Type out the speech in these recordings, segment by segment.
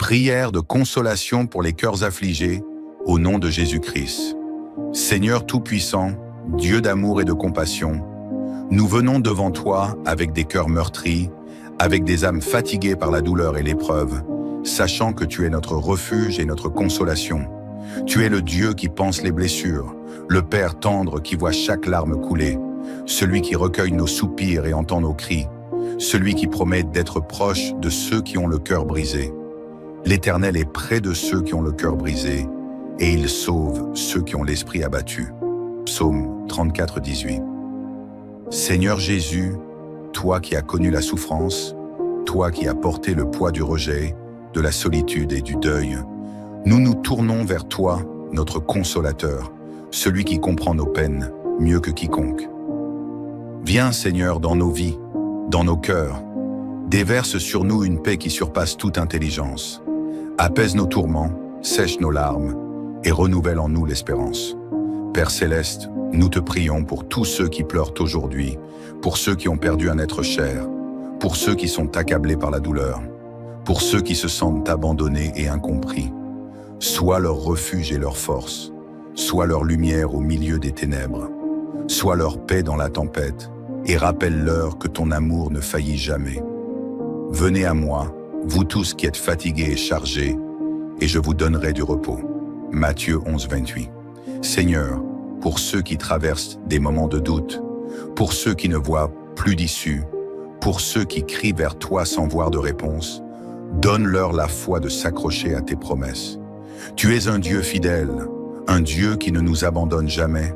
Prière de consolation pour les cœurs affligés, au nom de Jésus-Christ. Seigneur Tout-Puissant, Dieu d'amour et de compassion, nous venons devant toi avec des cœurs meurtris, avec des âmes fatiguées par la douleur et l'épreuve, sachant que tu es notre refuge et notre consolation. Tu es le Dieu qui panse les blessures, le Père tendre qui voit chaque larme couler, celui qui recueille nos soupirs et entend nos cris, celui qui promet d'être proche de ceux qui ont le cœur brisé. L'Éternel est près de ceux qui ont le cœur brisé, et il sauve ceux qui ont l'esprit abattu. Psaume 34, 18. Seigneur Jésus, toi qui as connu la souffrance, toi qui as porté le poids du rejet, de la solitude et du deuil, nous nous tournons vers toi, notre consolateur, celui qui comprend nos peines mieux que quiconque. Viens, Seigneur, dans nos vies, dans nos cœurs, déverse sur nous une paix qui surpasse toute intelligence. Apaise nos tourments, sèche nos larmes et renouvelle en nous l'espérance. Père Céleste, nous te prions pour tous ceux qui pleurent aujourd'hui, pour ceux qui ont perdu un être cher, pour ceux qui sont accablés par la douleur, pour ceux qui se sentent abandonnés et incompris. Sois leur refuge et leur force, sois leur lumière au milieu des ténèbres, sois leur paix dans la tempête et rappelle-leur que ton amour ne faillit jamais. Venez à moi, vous tous qui êtes fatigués et chargés, et je vous donnerai du repos. Matthieu 11, 28. Seigneur, pour ceux qui traversent des moments de doute, pour ceux qui ne voient plus d'issue, pour ceux qui crient vers toi sans voir de réponse, donne-leur la foi de s'accrocher à tes promesses. Tu es un Dieu fidèle, un Dieu qui ne nous abandonne jamais,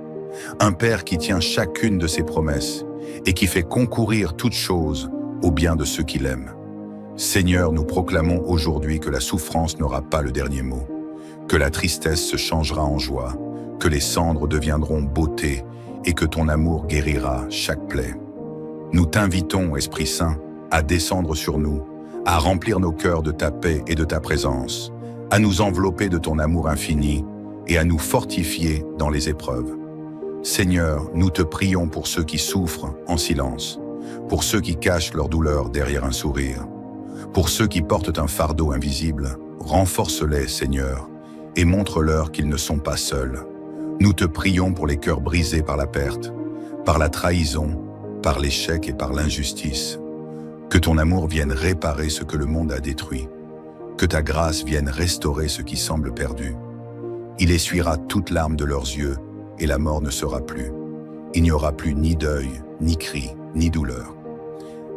un Père qui tient chacune de ses promesses et qui fait concourir toutes choses au bien de ceux qui l'aiment. Seigneur, nous proclamons aujourd'hui que la souffrance n'aura pas le dernier mot, que la tristesse se changera en joie, que les cendres deviendront beauté et que ton amour guérira chaque plaie. Nous t'invitons, Esprit Saint, à descendre sur nous, à remplir nos cœurs de ta paix et de ta présence, à nous envelopper de ton amour infini et à nous fortifier dans les épreuves. Seigneur, nous te prions pour ceux qui souffrent en silence, pour ceux qui cachent leur douleur derrière un sourire, pour ceux qui portent un fardeau invisible, renforce-les, Seigneur, et montre-leur qu'ils ne sont pas seuls. Nous te prions pour les cœurs brisés par la perte, par la trahison, par l'échec et par l'injustice. Que ton amour vienne réparer ce que le monde a détruit. Que ta grâce vienne restaurer ce qui semble perdu. Il essuiera toute larme de leurs yeux et la mort ne sera plus. Il n'y aura plus ni deuil, ni cri, ni douleur.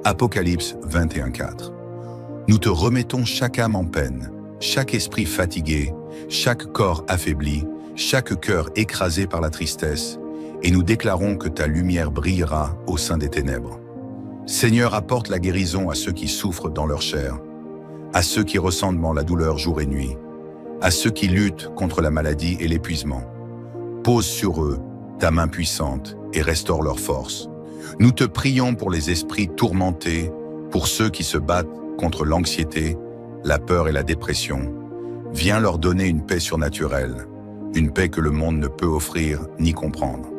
Apocalypse 21:4. Nous te remettons chaque âme en peine, chaque esprit fatigué, chaque corps affaibli, chaque cœur écrasé par la tristesse, et nous déclarons que ta lumière brillera au sein des ténèbres. Seigneur, apporte la guérison à ceux qui souffrent dans leur chair, à ceux qui ressentent la douleur jour et nuit, à ceux qui luttent contre la maladie et l'épuisement. Pose sur eux ta main puissante et restaure leur force. Nous te prions pour les esprits tourmentés, pour ceux qui se battent contre l'anxiété, la peur et la dépression. Viens leur donner une paix surnaturelle, une paix que le monde ne peut offrir ni comprendre.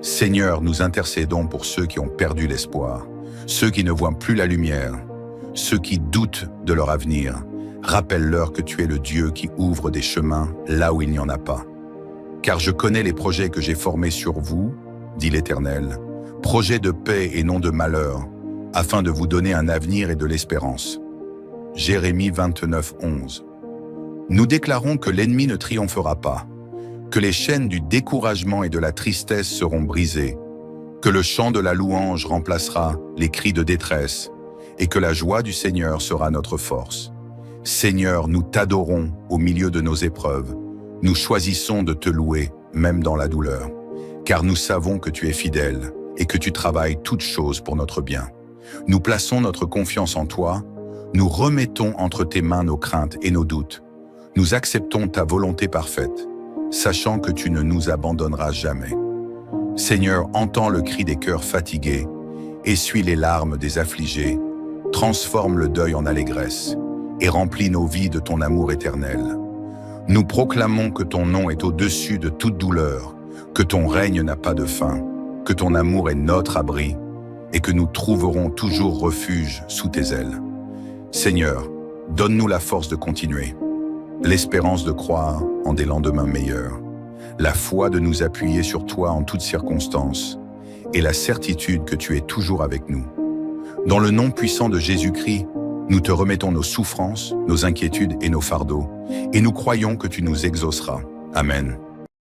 Seigneur, nous intercédons pour ceux qui ont perdu l'espoir, ceux qui ne voient plus la lumière, ceux qui doutent de leur avenir. Rappelle-leur que tu es le Dieu qui ouvre des chemins là où il n'y en a pas. Car je connais les projets que j'ai formés sur vous, dit l'Éternel, projets de paix et non de malheur, afin de vous donner un avenir et de l'espérance. Jérémie 29, 11. Nous déclarons que l'ennemi ne triomphera pas, que les chaînes du découragement et de la tristesse seront brisées, que le chant de la louange remplacera les cris de détresse et que la joie du Seigneur sera notre force. Seigneur, nous t'adorons au milieu de nos épreuves. Nous choisissons de te louer, même dans la douleur, car nous savons que tu es fidèle et que tu travailles toutes choses pour notre bien. Nous plaçons notre confiance en toi, nous remettons entre tes mains nos craintes et nos doutes. Nous acceptons ta volonté parfaite, sachant que tu ne nous abandonneras jamais. Seigneur, entends le cri des cœurs fatigués, essuie les larmes des affligés, transforme le deuil en allégresse et remplis nos vies de ton amour éternel. Nous proclamons que ton nom est au-dessus de toute douleur, que ton règne n'a pas de fin, que ton amour est notre abri et que nous trouverons toujours refuge sous tes ailes. Seigneur, Donne-nous la force de continuer, l'espérance de croire en des lendemains meilleurs, la foi de nous appuyer sur toi en toutes circonstances et la certitude que tu es toujours avec nous. Dans le nom puissant de Jésus-Christ, nous te remettons nos souffrances, nos inquiétudes et nos fardeaux, et nous croyons que tu nous exauceras. Amen.